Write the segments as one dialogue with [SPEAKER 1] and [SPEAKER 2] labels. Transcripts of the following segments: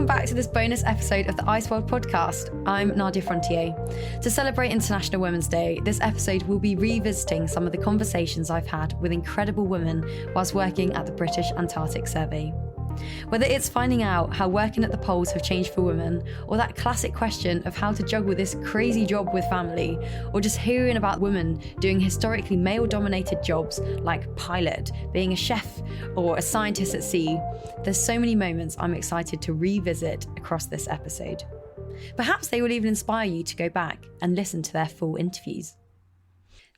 [SPEAKER 1] welcome back to this bonus episode of the Ice World podcast. I'm Nadia Frontier. To celebrate International Women's Day, this episode will be revisiting some of the conversations I've had with incredible women whilst working at the British Antarctic Survey. Whether it's finding out how working at the poles have changed for women, or that classic question of how to juggle this crazy job with family, or just hearing about women doing historically male-dominated jobs like pilot, being a chef, or a scientist at sea, there's so many moments I'm excited to revisit across this episode. Perhaps they will even inspire you to go back and listen to their full interviews.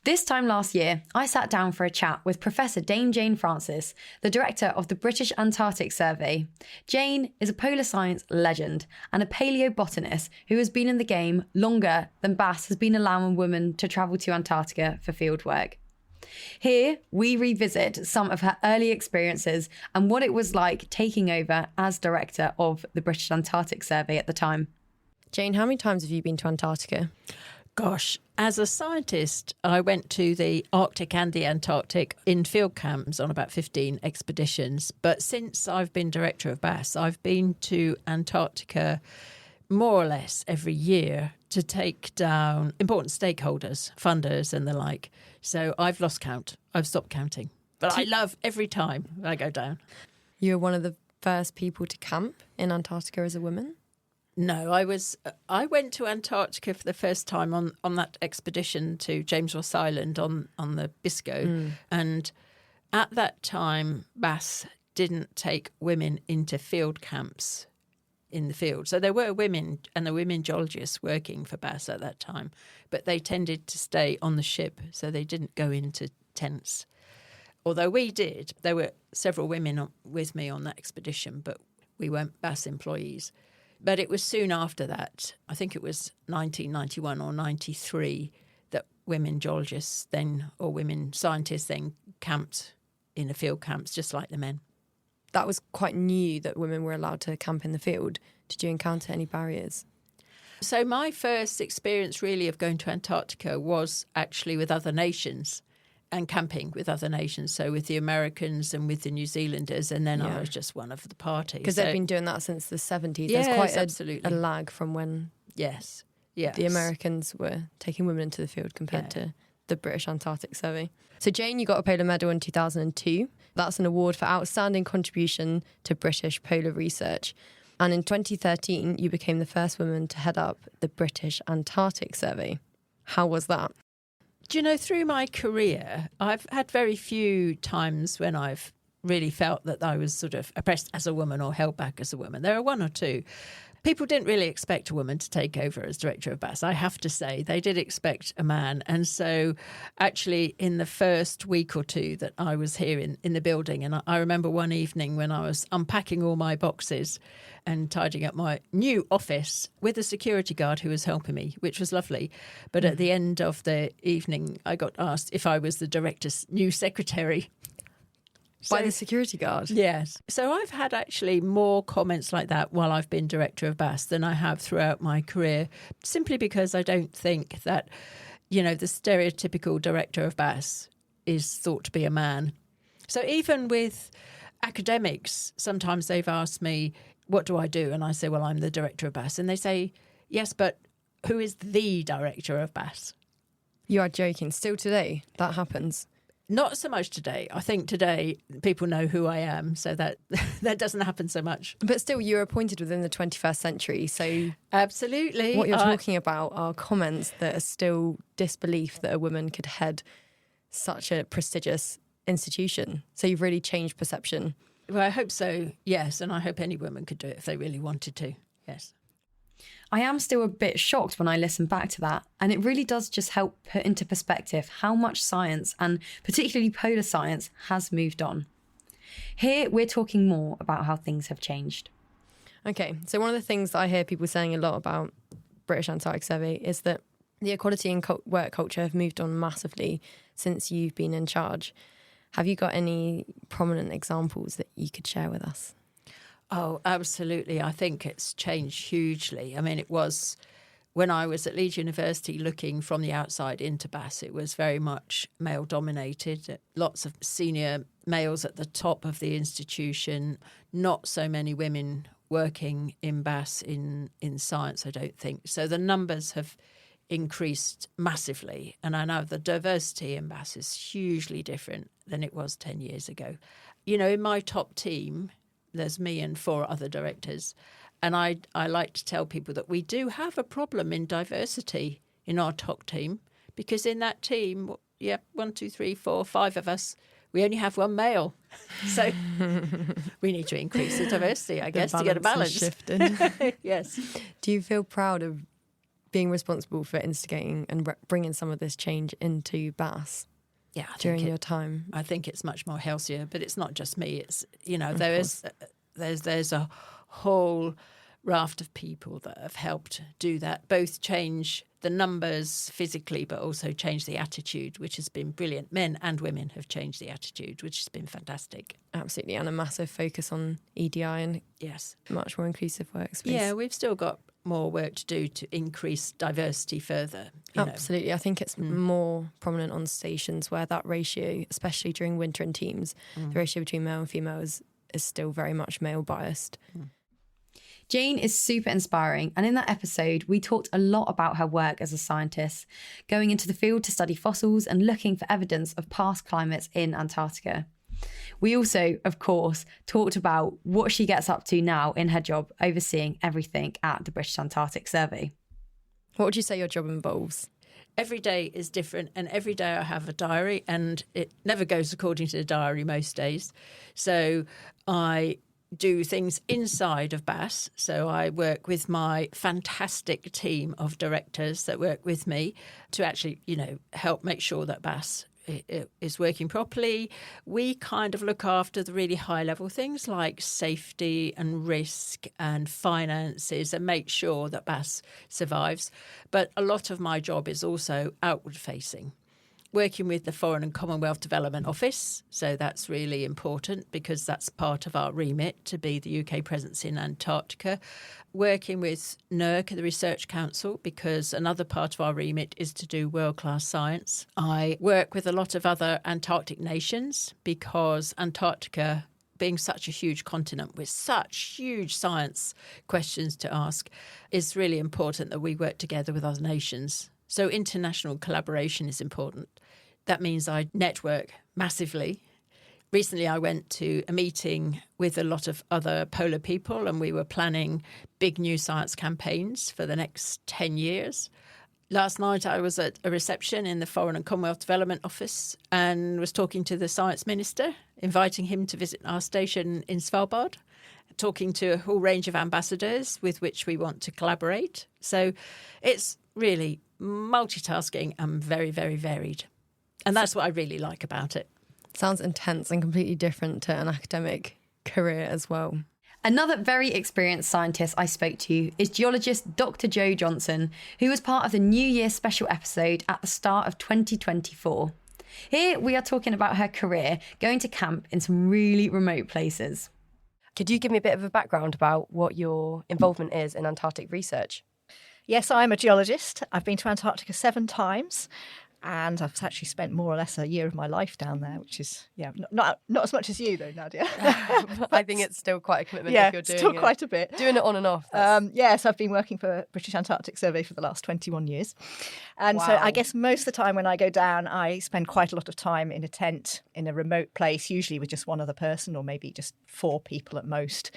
[SPEAKER 1] This time last year, I sat down for a chat with Professor Dame Jane Francis, the director of the British Antarctic Survey. Jane is a polar science legend and a paleobotanist who has been in the game longer than BAS has been allowing women to travel to Antarctica for fieldwork. Here, we revisit some of her early experiences and what it was like taking over as director of the British Antarctic Survey at the time.
[SPEAKER 2] Jane, how many times have you been to Antarctica?
[SPEAKER 3] Gosh, as a scientist, I went to the Arctic and the Antarctic in field camps on about 15 expeditions. But since I've been director of BAS, I've been to Antarctica more or less every year to take down important stakeholders, funders and the like. So I've lost count. I've stopped counting. But I love every time I go down.
[SPEAKER 2] You were one of the first people to camp in Antarctica as a woman?
[SPEAKER 3] No, I went to Antarctica for the first time on that expedition to James Ross Island on the Biscoe. And at that time, BAS didn't take women into field camps in the field. So there were women and there were women geologists working for BAS at that time, but they tended to stay on the ship, so they didn't go into tents. Although we did, there were several women with me on that expedition, but we weren't BAS employees. But it was soon after that, I think it was 1991 or 93, that women geologists then, or women scientists then camped in the field camps, just like the men.
[SPEAKER 2] That was quite new that women were allowed to camp in the field. Did you encounter any barriers?
[SPEAKER 3] So my first experience really of going to Antarctica was actually with other nations and camping with other nations, so with the Americans and with the New Zealanders, and then I was just one of the party.
[SPEAKER 2] Because they've been doing that since the 70s.
[SPEAKER 3] Yes,
[SPEAKER 2] There's quite
[SPEAKER 3] absolutely.
[SPEAKER 2] a lag from when
[SPEAKER 3] Yes.
[SPEAKER 2] the Americans were taking women into the field compared to the British Antarctic Survey. So Jane, you got a polar medal in 2002. That's an award for outstanding contribution to British polar research. And in 2013, you became the first woman to head up the British Antarctic Survey. How was that?
[SPEAKER 3] Do you know, through my career, I've had very few times when I've really felt that I was sort of oppressed as a woman or held back as a woman. There are one or two. People didn't really expect a woman to take over as director of BAS, I have to say. They did expect a man. And so actually in the first week or two that I was here in the building, and I remember one evening when I was unpacking all my boxes and tidying up my new office with a security guard who was helping me, which was lovely. But at the end of the evening, I got asked if I was the director's new secretary.
[SPEAKER 2] By the security guard?
[SPEAKER 3] Yes. So I've had actually more comments like that while I've been director of BAS than I have throughout my career, simply because I don't think that, you know, the stereotypical director of BAS is thought to be a man. So even with academics, sometimes they've asked me, what do I do? And I say, well, I'm the director of BAS. And they say, yes, but who is the director of BAS?
[SPEAKER 2] You are joking. Still today, that happens.
[SPEAKER 3] Not so much today. I think today people know who I am, so that doesn't happen so much.
[SPEAKER 2] But still, you're appointed within the 21st century, so...
[SPEAKER 3] Absolutely.
[SPEAKER 2] What you're talking about are comments that are still disbelief that a woman could head such a prestigious institution. So you've really changed perception.
[SPEAKER 3] Well, I hope so, yes, and I hope any woman could do it if they really wanted to, yes.
[SPEAKER 1] I am still a bit shocked when I listen back to that, and it really does just help put into perspective how much science, and particularly polar science, has moved on. Here, we're talking more about how things have changed.
[SPEAKER 2] Okay, so one of the things that I hear people saying a lot about British Antarctic Survey is that the equality and work culture have moved on massively since you've been in charge. Have you got any prominent examples that you could share with us?
[SPEAKER 3] Oh, absolutely. I think it's changed hugely. I mean, it was when I was at Leeds University looking from the outside into BAS, it was very much male-dominated. Lots of senior males at the top of the institution, not so many women working in BAS in science, I don't think. So the numbers have increased massively. And I know the diversity in BAS is hugely different than it was 10 years ago. You know, in my top team, there's me and 4 other directors. And I like to tell people that we do have a problem in diversity in our top team, because in that team, 1, 2, 3, 4, 5 of us, we only have one male. So we need to increase the diversity, I guess, to get a balance. Yes.
[SPEAKER 2] Do you feel proud of being responsible for instigating and bringing some of this change into BAS?
[SPEAKER 3] Yeah,
[SPEAKER 2] during your time,
[SPEAKER 3] I think it's much more healthier. But it's not just me. It's, you know, there's a whole raft of people that have helped do that, both change the numbers physically, but also change the attitude, which has been brilliant. Men and women have changed the attitude, which has been fantastic.
[SPEAKER 2] Absolutely, and a massive focus on EDI and much more inclusive workspace.
[SPEAKER 3] Yeah, we've still got more work to do to increase diversity further.
[SPEAKER 2] Absolutely. I think it's more prominent on stations where that ratio, especially during winter in teams, the ratio between male and female is still very much male biased.
[SPEAKER 1] Jane is super inspiring, and in that episode we talked a lot about her work as a scientist, going into the field to study fossils and looking for evidence of past climates in Antarctica. We also, of course, talked about what she gets up to now in her job overseeing everything at the British Antarctic Survey.
[SPEAKER 2] What would you say your job involves?
[SPEAKER 3] Every day is different, and every day I have a diary, and it never goes according to the diary most days. So I do things inside of BAS. So I work with my fantastic team of directors that work with me to actually, you know, help make sure that BAS is working properly. We kind of look after the really high level things like safety and risk and finances and make sure that BAS survives. But a lot of my job is also outward facing, working with the Foreign and Commonwealth Development Office. So that's really important because that's part of our remit to be the UK presence in Antarctica. Working with NERC, the Research Council, because another part of our remit is to do world-class science. I work with a lot of other Antarctic nations because Antarctica, being such a huge continent with such huge science questions to ask, is really important that we work together with other nations. So international collaboration is important. That means I network massively. Recently, I went to a meeting with a lot of other polar people, and we were planning big new science campaigns for the next 10 years. Last night, I was at a reception in the Foreign and Commonwealth Development Office and was talking to the Science Minister, inviting him to visit our station in Svalbard, talking to a whole range of ambassadors with which we want to collaborate. So it's really multitasking and very, very varied. And that's what I really like about it.
[SPEAKER 2] Sounds intense and completely different to an academic career as well.
[SPEAKER 1] Another very experienced scientist I spoke to is geologist Dr Jo Johnson, who was part of the New Year special episode at the start of 2024. Here we are talking about her career going to camp in some really remote places.
[SPEAKER 4] Could you give me a bit of a background about what your involvement is in Antarctic research?
[SPEAKER 5] Yes, I'm a geologist. I've been to Antarctica 7 times. And I've actually spent more or less a year of my life down there, which is, not as much as you, though, Nadia.
[SPEAKER 4] I think it's still quite a commitment
[SPEAKER 5] if
[SPEAKER 4] you're doing
[SPEAKER 5] still quite a bit.
[SPEAKER 4] Doing it on and off.
[SPEAKER 5] Yes, I've been working for British Antarctic Survey for the last 21 years. And so I guess most of the time when I go down, I spend quite a lot of time in a tent in a remote place, usually with just one other person or maybe just 4 people at most.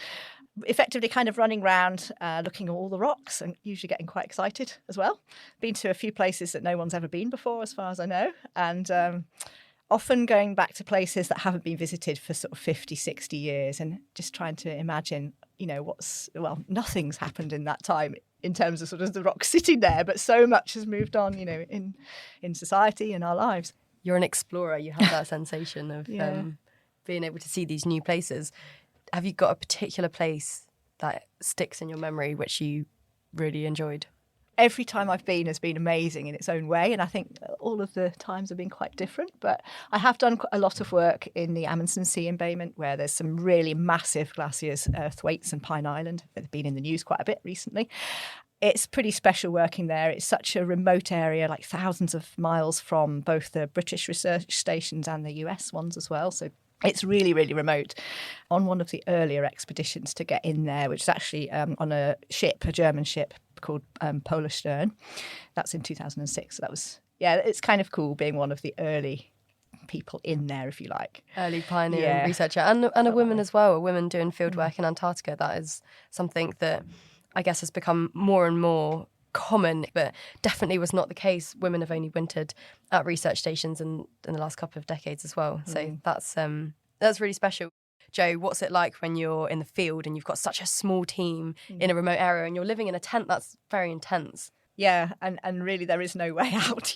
[SPEAKER 5] Effectively kind of running around, looking at all the rocks and usually getting quite excited as well. Been to a few places that no one's ever been before, as far as I know. And often going back to places that haven't been visited for sort of 50, 60 years and just trying to imagine, nothing's happened in that time in terms of sort of the rocks sitting there, but so much has moved on, in society and our lives.
[SPEAKER 4] You're an explorer. You have that sensation of being able to see these new places. Have you got a particular place that sticks in your memory which you really enjoyed?
[SPEAKER 5] Every time I've been has been amazing in its own way, and I think all of the times have been quite different. But I have done a lot of work in the Amundsen Sea embayment, where there's some really massive glaciers, Thwaites and Pine Island. They've been in the news quite a bit recently. It's pretty special working there. It's such a remote area, like thousands of miles from both the British research stations and the US ones as well. So It's really, really remote. On one of the earlier expeditions to get in there, which is actually on a German ship called Polar Stern. That's in 2006. So that was, it's kind of cool being one of the early people in there, if you like.
[SPEAKER 4] Early pioneering researcher and a woman as well, a woman doing fieldwork in Antarctica. That is something that I guess has become more and more common, but definitely was not the case. Women have only wintered at research stations in the last couple of decades as well. So that's really special. Jo, what's it like when you're in the field and you've got such a small team in a remote area and you're living in a tent that's very intense?
[SPEAKER 5] Yeah, and really there is no way out,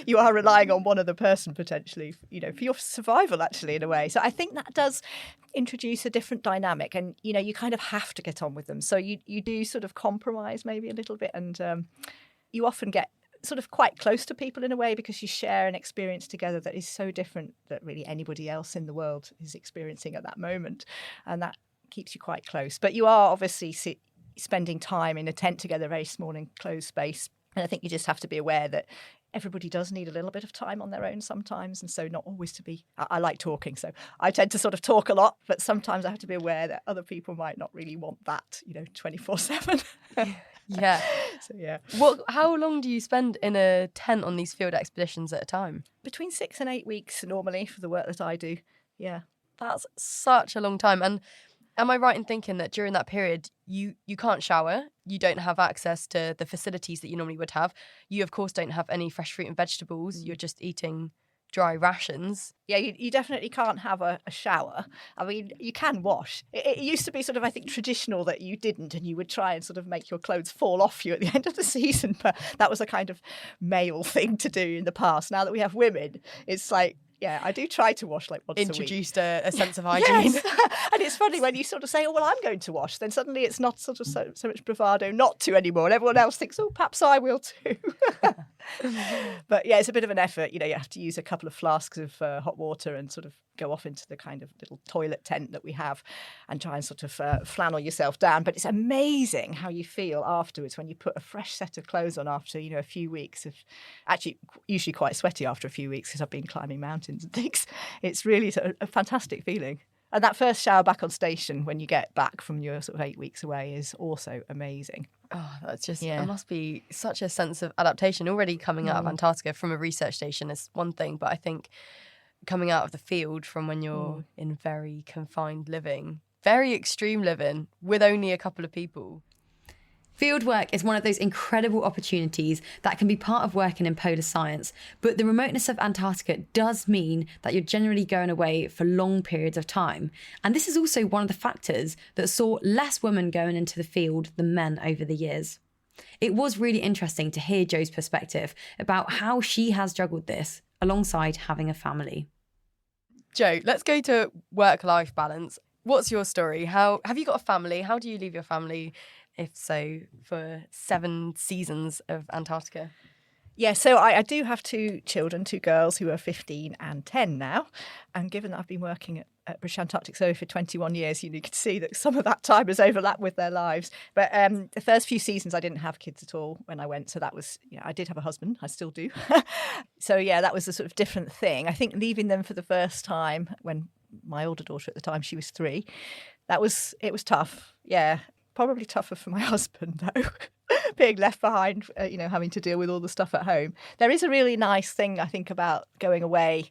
[SPEAKER 5] You are relying on one other person potentially, for your survival actually in a way. So I think that does introduce a different dynamic and, you kind of have to get on with them. So you do sort of compromise maybe a little bit and you often get sort of quite close to people in a way because you share an experience together that is so different that really anybody else in the world is experiencing at that moment. And that keeps you quite close. But you are obviously spending time in a tent together, very small enclosed space. And I think you just have to be aware that everybody does need a little bit of time on their own sometimes. And so not always to be, I like talking, so I tend to sort of talk a lot, but sometimes I have to be aware that other people might not really want that, 24/7.
[SPEAKER 4] Yeah.
[SPEAKER 5] So, yeah.
[SPEAKER 4] How long do you spend in a tent on these field expeditions at a time?
[SPEAKER 5] Between 6 and 8 weeks normally for the work that I do. Yeah.
[SPEAKER 4] That's such a long time. And am I right in thinking that during that period, you can't shower, you don't have access to the facilities that you normally would have? You, of course, don't have any fresh fruit and vegetables. You're just eating dry rations.
[SPEAKER 5] Yeah, you definitely can't have a shower. I mean, you can wash. It used to be sort of, I think, traditional that you didn't and you would try and sort of make your clothes fall off you at the end of the season. But that was a kind of male thing to do in the past. Now that we have women, it's like, yeah, I do try to wash like once a week.
[SPEAKER 4] Introduced a sense of hygiene.
[SPEAKER 5] Yes. And it's funny when you sort of say, oh, well, I'm going to wash. Then suddenly it's not sort of so much bravado not to anymore. And everyone else thinks, oh, perhaps I will too. But yeah, it's a bit of an effort. You have to use a couple of flasks of hot water and sort of go off into the kind of little toilet tent that we have and try and sort of flannel yourself down. But it's amazing how you feel afterwards when you put a fresh set of clothes on after, a few weeks of actually usually quite sweaty after a few weeks because I've been climbing mountains and things. It's really a fantastic feeling. And that first shower back on station when you get back from your sort of 8 weeks away is also amazing.
[SPEAKER 4] Oh, that's just, it must be such a sense of adaptation. Already coming out of Antarctica from a research station is one thing, but I think coming out of the field from when you're in very confined living, very extreme living with only a couple of people.
[SPEAKER 1] Fieldwork is one of those incredible opportunities that can be part of working in polar science, but the remoteness of Antarctica does mean that you're generally going away for long periods of time. And this is also one of the factors that saw less women going into the field than men over the years. It was really interesting to hear Jo's perspective about how she has juggled this alongside having a family.
[SPEAKER 4] Jo, let's go to work-life balance. What's your story? How have you got a family? How do you leave your family, if so, for 7 seasons of Antarctica?
[SPEAKER 5] Yeah, so I do have 2 children, 2 girls who are 15 and 10 now. And given that I've been working at British Antarctic Survey for 21 years, you can see that some of that time has overlapped with their lives. But the first few seasons, I didn't have kids at all when I went. So that was, I did have a husband. I still do. So, yeah, that was a sort of different thing. I think leaving them for the first time when my older daughter at the time, she was 3, it was tough. Yeah, probably tougher for my husband, though. Being left behind, having to deal with all the stuff at home. There is a really nice thing, I think, about going away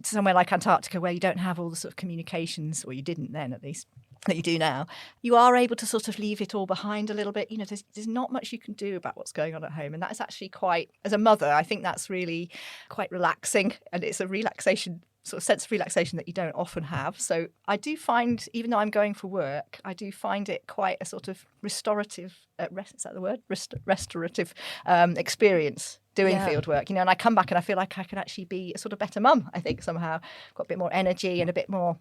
[SPEAKER 5] to somewhere like Antarctica where you don't have all the sort of communications, or you didn't then at least, that you do now. You are able to sort of leave it all behind a little bit. There's not much you can do about what's going on at home. And that's actually quite, as a mother, I think that's really quite relaxing. And it's a relaxation, sort of sense of relaxation that you don't often have. So I do find, even though I'm going for work, I do find it quite a sort of restorative, is that the word? Restorative experience doing field work, and I come back and I feel like I can actually be a sort of better mum, I think, somehow. Got a bit more energy and a bit more,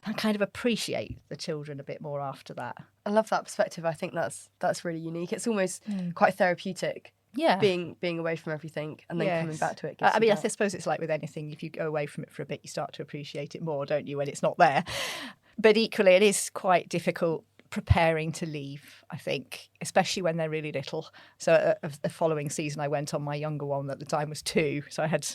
[SPEAKER 5] I kind of appreciate the children a bit more after that.
[SPEAKER 4] I love that perspective. I think that's really unique. It's almost quite therapeutic.
[SPEAKER 5] Yeah,
[SPEAKER 4] being away from everything and then coming back to it.
[SPEAKER 5] I mean, I suppose it's like with anything. If you go away from it for a bit, you start to appreciate it more, don't you, when it's not there? But equally, it is quite difficult preparing to leave, I think, especially when they're really little. So the following season, I went on my younger one. At the time was 2, so I had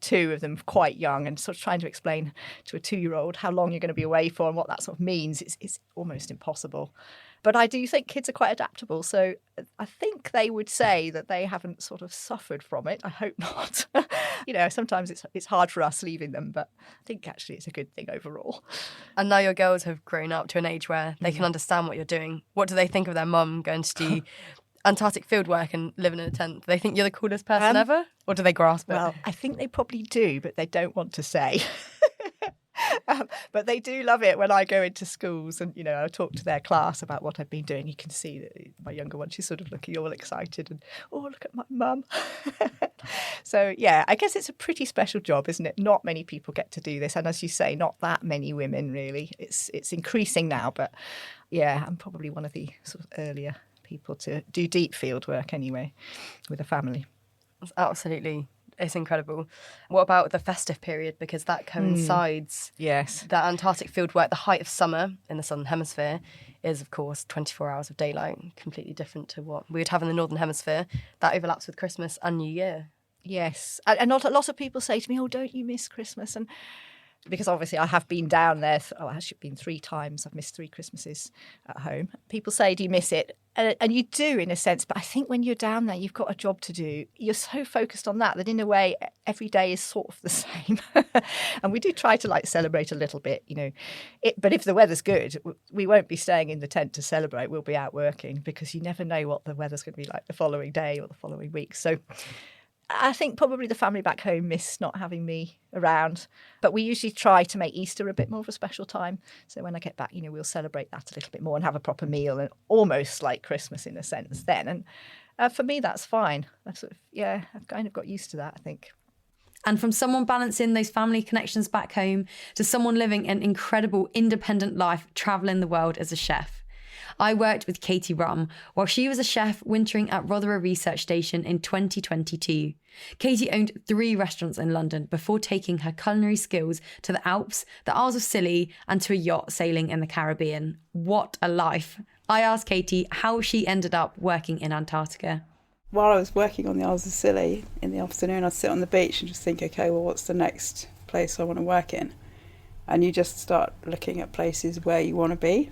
[SPEAKER 5] two of them quite young, and sort of trying to explain to a 2-year-old how long you're going to be away for and what that sort of means, it's almost impossible. But I do think kids are quite adaptable. So I think they would say that they haven't sort of suffered from it. I hope not. Sometimes it's hard for us leaving them, but I think actually it's a good thing overall.
[SPEAKER 4] And now your girls have grown up to an age where they can understand what you're doing. What do they think of their mum going to do Antarctic fieldwork and living in a tent? Do they think you're the coolest person ever? Or do they grasp it?
[SPEAKER 5] Well, I think they probably do, but they don't want to say. But they do love it when I go into schools and, I talk to their class about what I've been doing. You can see that my younger one, she's sort of looking all excited and, oh, look at my mum. So, yeah, I guess it's a pretty special job, isn't it? Not many people get to do this. And as you say, not that many women, really. It's increasing now. But, yeah, I'm probably one of the sort of earlier people to do deep field work anyway with a family.
[SPEAKER 4] It's incredible. What about the festive period? Because that coincides.
[SPEAKER 5] Yes.
[SPEAKER 4] The Antarctic fieldwork, the height of summer in the Southern Hemisphere, is, of course, 24 hours of daylight, completely different to what we would have in the Northern Hemisphere. That overlaps with Christmas and New Year.
[SPEAKER 5] Yes. And a lot of people say to me, oh, don't you miss Christmas? And because obviously I have been down there, I've actually been 3 times. I've missed 3 Christmases at home. People say, do you miss it? And you do in a sense, but I think when you're down there, you've got a job to do. You're so focused on that in a way, every day is sort of the same. And we do try to celebrate a little bit, but if the weather's good, we won't be staying in the tent to celebrate. We'll be out working because you never know what the weather's going to be like the following day or the following week. So I think probably the family back home miss not having me around, but we usually try to make Easter a bit more of a special time. So when I get back, we'll celebrate that a little bit more and have a proper meal, and almost like Christmas in a sense then. And for me, that's fine. I've kind of got used to that, I think.
[SPEAKER 1] And from someone balancing those family connections back home to someone living an incredible independent life travelling the world as a chef. I worked with Katy Rumm while she was a chef wintering at Rothera Research Station in 2022. Katy owned 3 restaurants in London before taking her culinary skills to the Alps, the Isles of Scilly, and to a yacht sailing in the Caribbean. What a life. I asked Katy how she ended up working in Antarctica.
[SPEAKER 6] While I was working on the Isles of Scilly in the afternoon, I'd sit on the beach and just think, okay, well, what's the next place I want to work in? And you just start looking at places where you want to be.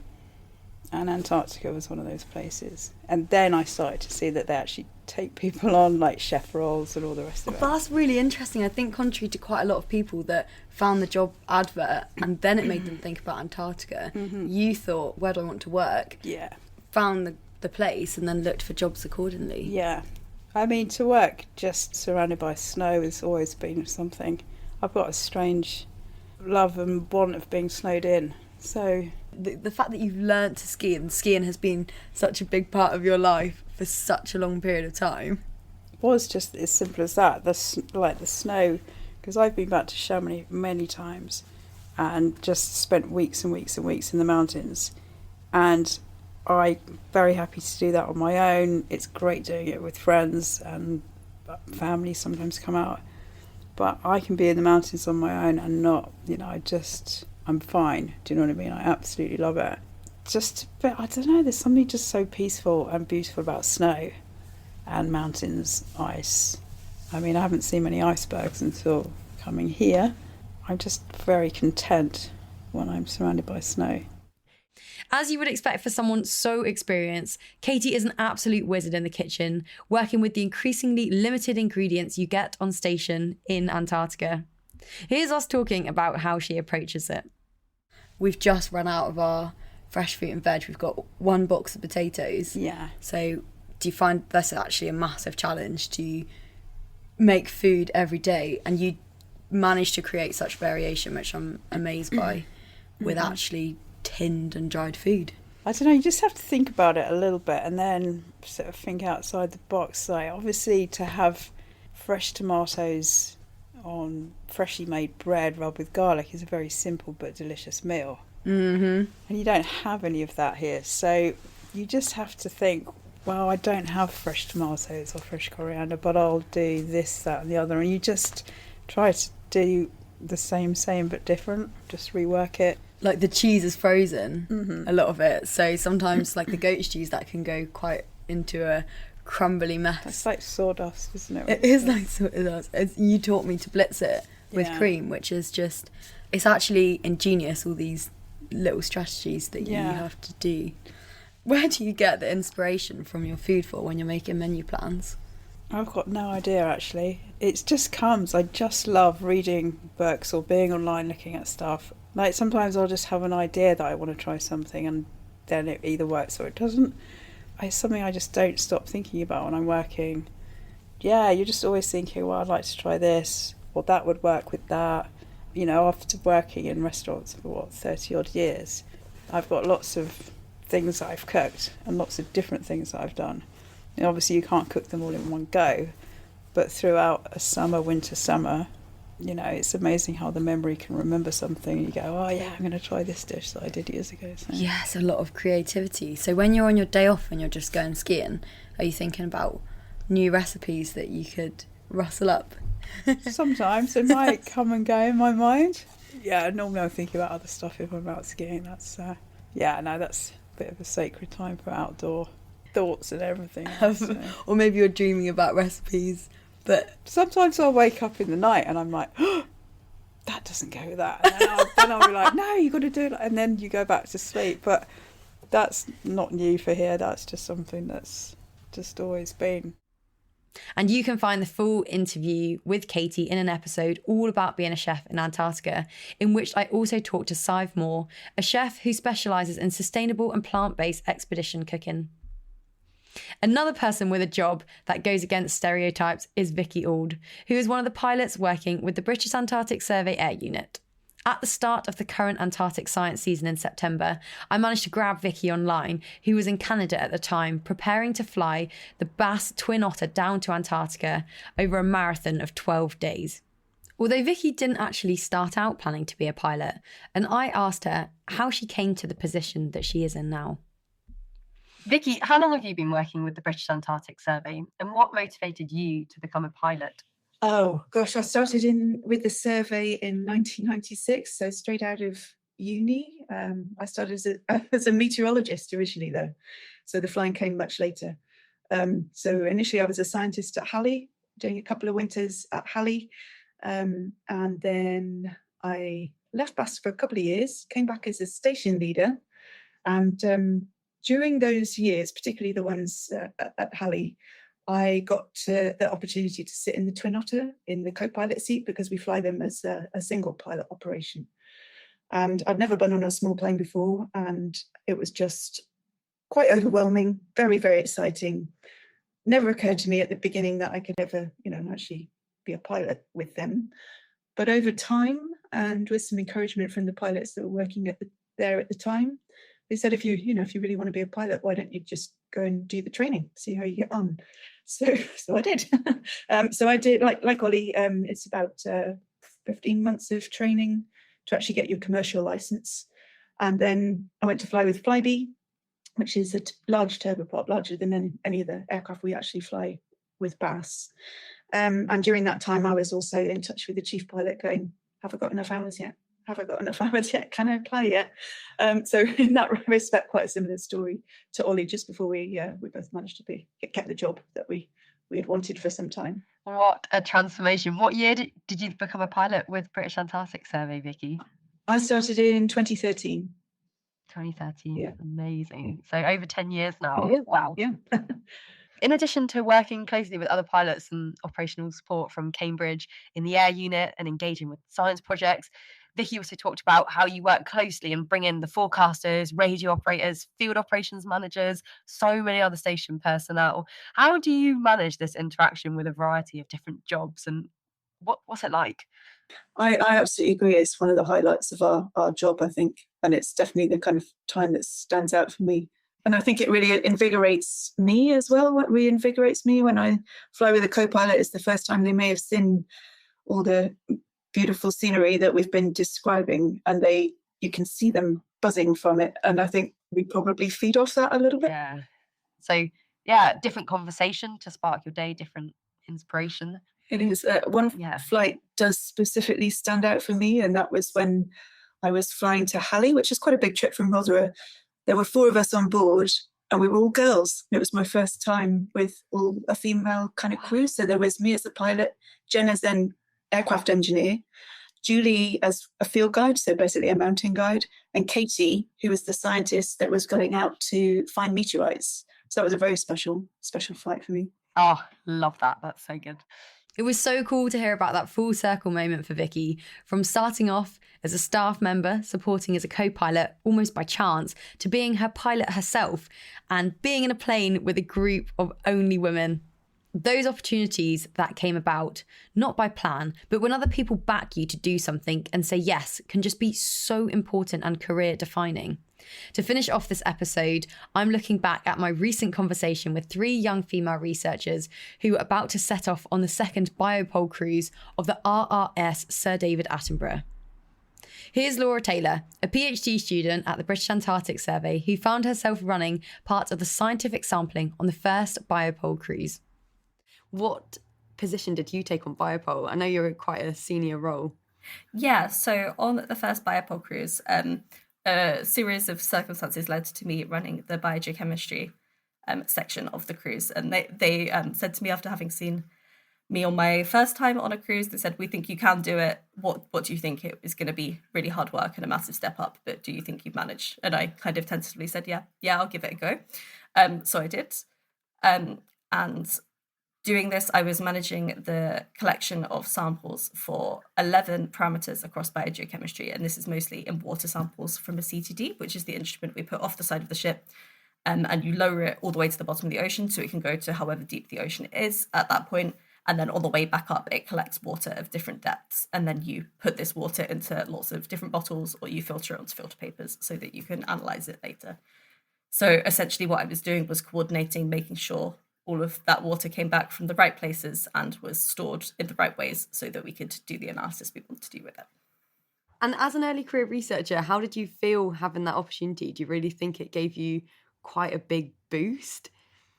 [SPEAKER 6] And Antarctica was one of those places. And then I started to see that they actually take people on, like chef roles and all the rest of it.
[SPEAKER 2] That's really interesting. I think contrary to quite a lot of people that found the job advert and then it made them think about Antarctica, you thought, where do I want to work?
[SPEAKER 6] Yeah.
[SPEAKER 2] Found the place and then looked for jobs accordingly.
[SPEAKER 6] Yeah. I mean, to work just surrounded by snow has always been something. I've got a strange love and want of being snowed in. So
[SPEAKER 2] the fact that you've learnt to ski and skiing has been such a big part of your life for such a long period of time
[SPEAKER 6] was just as simple as that. The snow, because I've been back to Chamonix many times and just spent weeks and weeks and weeks in the mountains, and I'm very happy to do that on my own. It's great doing it with friends, and family sometimes come out, but I can be in the mountains on my own and not, I'm fine. Do you know what I mean? I absolutely love it. But I don't know, there's something just so peaceful and beautiful about snow and mountains, ice. I mean, I haven't seen many icebergs until coming here. I'm just very content when I'm surrounded by snow.
[SPEAKER 1] As you would expect for someone so experienced, Katy is an absolute wizard in the kitchen, working with the increasingly limited ingredients you get on station in Antarctica. Here's us talking about how she approaches it.
[SPEAKER 2] We've just run out of our fresh fruit and veg. We've got 1 box of potatoes.
[SPEAKER 6] Yeah.
[SPEAKER 2] So do you find that's actually a massive challenge to make food every day, and you manage to create such variation, which I'm amazed by, with actually tinned and dried food?
[SPEAKER 6] I don't know, you just have to think about it a little bit and then sort of think outside the box. Like, obviously, to have fresh tomatoes on freshly made bread rubbed with garlic is a very simple but delicious meal. And you don't have any of that here, so you just have to think, well, I don't have fresh tomatoes or fresh coriander, but I'll do this, that and the other, and you just try to do the same but different, just rework it.
[SPEAKER 2] Like the cheese is frozen, a lot of it, so sometimes like the goat cheese, that can go quite into a crumbly mess.
[SPEAKER 6] It's like sawdust, isn't it?
[SPEAKER 2] It is like sawdust. You taught me to blitz it with cream, which is just, it's actually ingenious, all these little strategies that you have to do. Where do you get the inspiration from your food for when you're making menu plans?
[SPEAKER 6] I've got no idea, actually. It just comes. I just love reading books or being online looking at stuff. Like, sometimes I'll just have an idea that I want to try something, and then it either works or it doesn't. It's something I just don't stop thinking about when I'm working. Yeah, you're just always thinking, well, I'd like to try this, or that would work with that. You know, after working in restaurants for 30 odd years, I've got lots of things that I've cooked and lots of different things that I've done. And obviously you can't cook them all in one go, but throughout a summer, winter, summer, you know, it's amazing how the memory can remember something. You go, oh yeah, I'm going to try this dish that I did years ago. So.
[SPEAKER 2] Yes, a lot of creativity. So when you're on your day off and you're just going skiing, are you thinking about new recipes that you could rustle up?
[SPEAKER 6] Sometimes it might come and go in my mind. Yeah, normally I'm thinking about other stuff if I'm out skiing. That's that's a bit of a sacred time for outdoor thoughts and everything.
[SPEAKER 2] Or maybe you're dreaming about recipes. But
[SPEAKER 6] sometimes I'll wake up in the night and I'm like, oh, that doesn't go with that. And then I'll be like, no, you got to do it. And then you go back to sleep. But that's not new for here. That's just something that's just always been.
[SPEAKER 1] And you can find the full interview with Katy in an episode all about being a chef in Antarctica, in which I also talked to Sive Moore, a chef who specialises in sustainable and plant-based expedition cooking. Another person with a job that goes against stereotypes is Vicky Auld, who is one of the pilots working with the British Antarctic Survey Air Unit. At the start of the current Antarctic science season in September, I managed to grab Vicky online, who was in Canada at the time, preparing to fly the BAS Twin Otter down to Antarctica over a marathon of 12 days. Although Vicky didn't actually start out planning to be a pilot, and I asked her how she came to the position that she is in now.
[SPEAKER 4] Vicky, how long have you been working with the British Antarctic Survey, and what motivated you to become a pilot?
[SPEAKER 7] Oh, gosh, I started with the survey in 1996, so straight out of uni. I started as a meteorologist originally, though, so the flying came much later. So initially I was a scientist at Halley, doing a couple of winters at Halley, and then I left BAS for a couple of years, came back as a station leader, and during those years, particularly the ones at Halley, I got the opportunity to sit in the Twin Otter in the co-pilot seat because we fly them as a single pilot operation. And I'd never been on a small plane before, and it was just quite overwhelming, very, very exciting. Never occurred to me at the beginning that I could ever, actually be a pilot with them. But over time, and with some encouragement from the pilots that were working there at the time, they said, if you really want to be a pilot, why don't you just go and do the training, see how you get on? So I did. So I did, like Ollie, it's about 15 months of training to actually get your commercial license. And then I went to fly with Flybe, which is a large turboprop, larger than any of the aircraft we actually fly with BAS. And during that time, I was also in touch with the chief pilot going, have I got enough hours yet? Have I got enough hours yet? Can I fly yet? So in that respect, quite a similar story to Ollie, just before we both managed to get the job that we had wanted for some time.
[SPEAKER 4] What a transformation. What year did you become a pilot with British Antarctic Survey, Vicky?
[SPEAKER 7] I started in 2013.
[SPEAKER 4] 2013,
[SPEAKER 7] yeah.
[SPEAKER 4] Amazing. So over 10 years now.
[SPEAKER 7] Yeah.
[SPEAKER 4] Wow.
[SPEAKER 7] Yeah.
[SPEAKER 4] In addition to working closely with other pilots and operational support from Cambridge in the air unit and engaging with science projects, Vicky also talked about how you work closely and bring in the forecasters, radio operators, field operations managers, so many other station personnel. How do you manage this interaction with a variety of different jobs, and what's it like?
[SPEAKER 7] I absolutely agree. It's one of the highlights of our job, I think, and it's definitely the kind of time that stands out for me. And I think it really invigorates me as well. What reinvigorates me when I fly with a co-pilot is the first time they may have seen all the beautiful scenery that we've been describing, and you can see them buzzing from it. And I think we probably feed off that a little bit.
[SPEAKER 4] Yeah. So, different conversation to spark your day, different inspiration.
[SPEAKER 7] It is. One flight does specifically stand out for me, and that was when I was flying to Halley, which is quite a big trip from Rotherham. There were 4 of us on board, and we were all girls. It was my first time with all a female kind of crew. So there was me as the pilot, Jen as an aircraft engineer, Julie as a field guide, so basically a mountain guide, and Katy, who was the scientist that was going out to find meteorites. So it was a very special flight for me.
[SPEAKER 4] Oh, love that. That's so good.
[SPEAKER 1] It was so cool to hear about that full circle moment for Vicky, from starting off as a staff member, supporting as a co-pilot almost by chance, to being her pilot herself and being in a plane with a group of only women. Those opportunities that came about, not by plan, but when other people back you to do something and say yes, can just be so important and career defining. To finish off this episode, I'm looking back at my recent conversation with 3 young female researchers who are about to set off on the second BIOPOLE cruise of the RRS Sir David Attenborough. Here's Laura Taylor, a PhD student at the British Antarctic Survey who found herself running part of the scientific sampling on the first BIOPOLE cruise. What position did you take on BIOPOLE? I know you're quite a senior role.
[SPEAKER 8] Yeah, so on the first BIOPOLE cruise, a series of circumstances led to me running the biogeochemistry section of the cruise. And they said to me, after having seen me on my first time on a cruise, they said, "We think you can do it. What do you think? It is going to be really hard work and a massive step up, but do you think you'd manage?" And I kind of tentatively said, yeah, I'll give it a go. So I did. And doing this, I was managing the collection of samples for 11 parameters across biogeochemistry, and this is mostly in water samples from a CTD, which is the instrument we put off the side of the ship, and you lower it all the way to the bottom of the ocean so it can go to however deep the ocean is at that point, and then on the way back up, it collects water of different depths, and then you put this water into lots of different bottles, or you filter it onto filter papers so that you can analyze it later. So essentially what I was doing was coordinating, making sure all of that water came back from the right places and was stored in the right ways so that we could do the analysis we want to do with it.
[SPEAKER 1] And as an early career researcher, how did you feel having that opportunity? Do you really think it gave you quite a big boost?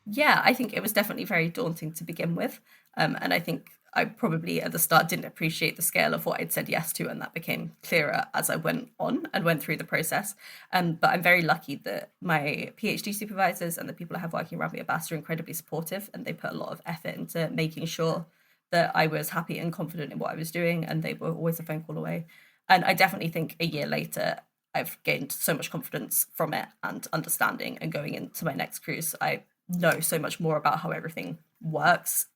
[SPEAKER 8] Yeah, I think it was definitely very daunting to begin with. And I think I probably at the start didn't appreciate the scale of what I'd said yes to, and that became clearer as I went on and went through the process. But I'm very lucky that my PhD supervisors and the people I have working around me at BAS are incredibly supportive, and they put a lot of effort into making sure that I was happy and confident in what I was doing, and they were always a phone call away. And I definitely think a year later, I've gained so much confidence from it and understanding, and going into my next cruise, I know so much more about how everything works.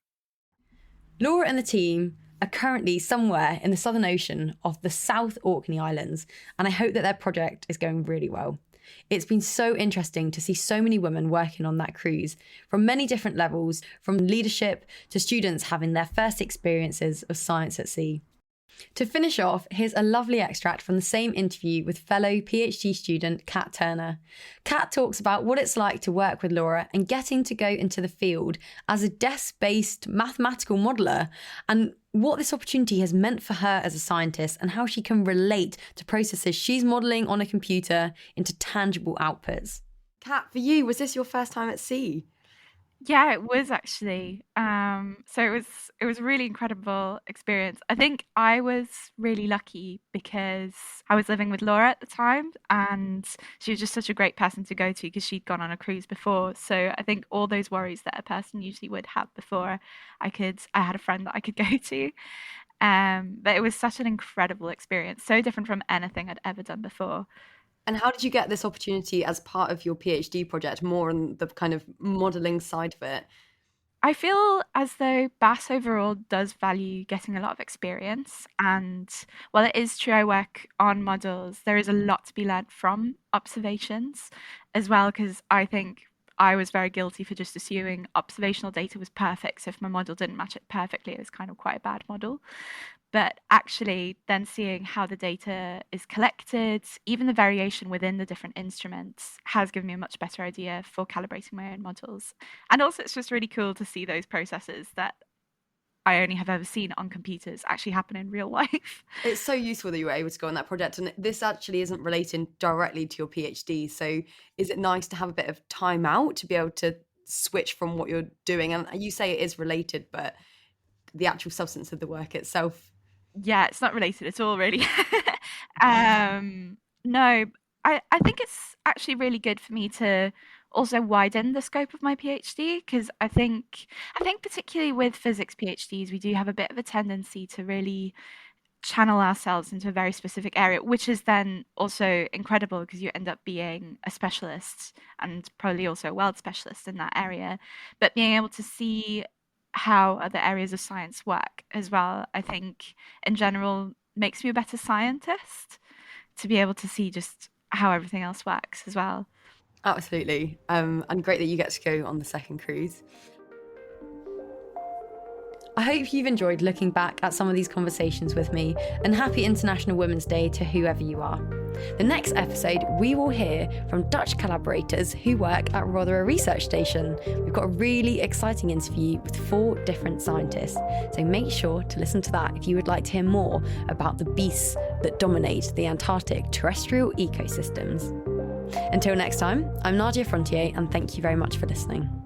[SPEAKER 1] Laura and the team are currently somewhere in the Southern Ocean off the South Orkney Islands, and I hope that their project is going really well. It's been so interesting to see so many women working on that cruise from many different levels, from leadership to students having their first experiences of science at sea. To finish off, here's a lovely extract from the same interview with fellow PhD student Kat Turner. Kat talks about what it's like to work with Laura and getting to go into the field as a desk-based mathematical modeller, and what this opportunity has meant for her as a scientist and how she can relate to processes she's modelling on a computer into tangible outputs. Kat, for you, was this your first time at sea?
[SPEAKER 9] Yeah, it was actually. So it was a really incredible experience. I think I was really lucky because I was living with Laura at the time, and she was just such a great person to go to because she'd gone on a cruise before. So I think all those worries that a person usually would have before, I had a friend that I could go to. But it was such an incredible experience, so different from anything I'd ever done before.
[SPEAKER 1] And how did you get this opportunity as part of your PhD project, more on the kind of modelling side of it?
[SPEAKER 9] I feel as though BAS overall does value getting a lot of experience. And while it is true I work on models, there is a lot to be learned from observations as well, because I think I was very guilty for just assuming observational data was perfect. So if my model didn't match it perfectly, it was kind of quite a bad model. But actually then seeing how the data is collected, even the variation within the different instruments, has given me a much better idea for calibrating my own models. And also it's just really cool to see those processes that I only have ever seen on computers actually happen in real life.
[SPEAKER 1] It's so useful that you were able to go on that project, and this actually isn't related directly to your PhD. So is it nice to have a bit of time out to be able to switch from what you're doing? And you say it is related, but the actual substance of the work itself.
[SPEAKER 9] Yeah, it's not related at all, really. No, I think it's actually really good for me to also widened the scope of my PhD, because I think particularly with physics PhDs, we do have a bit of a tendency to really channel ourselves into a very specific area, which is then also incredible because you end up being a specialist and probably also a world specialist in that area. But being able to see how other areas of science work as well, I think in general makes me a better scientist, to be able to see just how everything else works as well.
[SPEAKER 1] Absolutely. And great that you get to go on the second cruise. I hope you've enjoyed looking back at some of these conversations with me, and happy International Women's Day to whoever you are. The next episode, we will hear from Dutch collaborators who work at Rothera Research Station. We've got a really exciting interview with 4 different scientists, so make sure to listen to that if you would like to hear more about the beasts that dominate the Antarctic terrestrial ecosystems. Until next time, I'm Nadia Frontier, and thank you very much for listening.